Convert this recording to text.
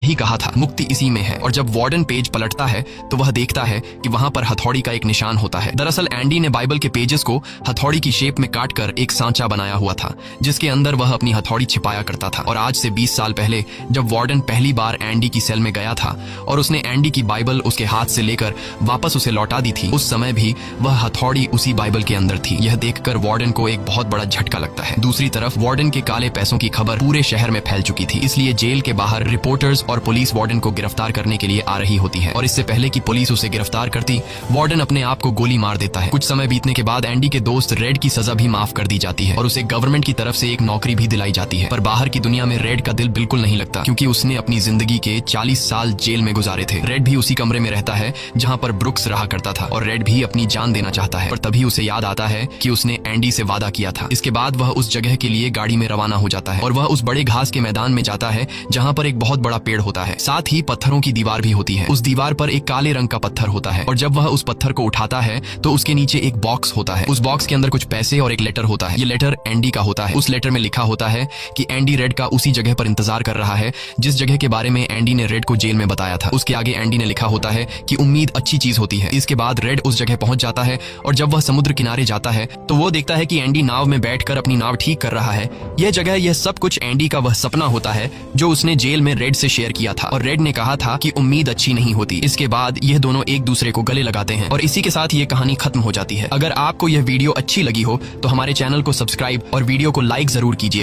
भी कहा था, मुक्ति इसी में है। और जब वार्डन पेज पलटता है तो वह देखता है कि वहां पर हथौड़ी का एक निशान होता है। दरअसल एंडी ने बाइबल के पेजेस को हथौड़ी की शेप में काटकर एक सांचा बनाया हुआ था, जिसके अंदर वह अपनी हथौड़ी छिपाया करता था। और आज से 20 साल पहले जब वार्डन पहली बार एंडी की सेल में गया था और उसने एंडी की बाइबल उसके हाथ से लेकर वापस उसे लौटा दी थी, उस समय भी वह हथौड़ी उसी बाइबल के अंदर थी। यह देखकर वार्डन को एक बहुत बड़ा झटका लगता है। दूसरी तरफ वार्डन के काले पैसों की खबर पूरे शहर में फैल चुकी थी, इसलिए जेल के बाहर रिपोर्टर्स और पुलिस वार्डन को गिरफ्तार करने के लिए आ रही होती है। और इससे पहले कि पुलिस उसे गिरफ्तार करती, वार्डन अपने आप को गोली मार देता है। कुछ समय बीतने के बाद एंडी के दोस्त रेड की सजा भी माफ कर दी जाती है और उसे गवर्नमेंट की तरफ से एक नौकरी भी दिलाई जाती है। पर बाहर की दुनिया में रेड का दिल बिल्कुल नहीं लगता, क्योंकि उसने अपनी जिंदगी के 40 साल जेल में गुजारे थे। रेड भी उसी कमरे में रहता है जहां पर ब्रुक्स रहा करता था और रेड भी अपनी जान देना चाहता है, पर तभी उसे याद आता है कि उसने एंडी से वादा किया था। इसके बाद वह उस जगह के लिए गाड़ी में रवाना हो जाता है और वह उस बड़े घास के मैदान में जाता है जहां पर एक बहुत बड़ा पेड़ होता है। साथ ही पत्थरों की दीवार भी होती है। उस दीवार पर एक काले रंग का पत्थर होता है और जब वह उस पत्थर को उठाता है तो उसके नीचे एक बॉक्स होता है। उस बॉक्स के अंदर कुछ पैसे और एक लेटर होता है। ये लेटर एंडी का होता है। उस लेटर में लिखा होता है कि एंडी रेड का उसी जगह पर इंतजार कर रहा है जिस जगह के बारे में एंडी ने रेड को जेल में बताया था। उसके आगे एंडी ने लिखा होता है कि उम्मीद अच्छी चीज होती है। इसके बाद रेड उस जगह पहुंच जाता है और जब वह समुद्र किनारे जाता है तो वो देखता है कि एंडी नाव में बैठकर अपनी नाव ठीक कर रहा है। यह जगह, यह सब कुछ एंडी का वह सपना होता है जो उसने जेल में रेड से शेयर किया था और रेड ने कहा था कि उम्मीद अच्छी नहीं होती। इसके बाद यह दोनों एक दूसरे को गले लगाते हैं और इसी के साथ ये कहानी खत्म हो जाती है। अगर आपको यह वीडियो अच्छी लगी हो तो हमारे चैनल को सब्सक्राइब और वीडियो को लाइक जरूर कीजिए।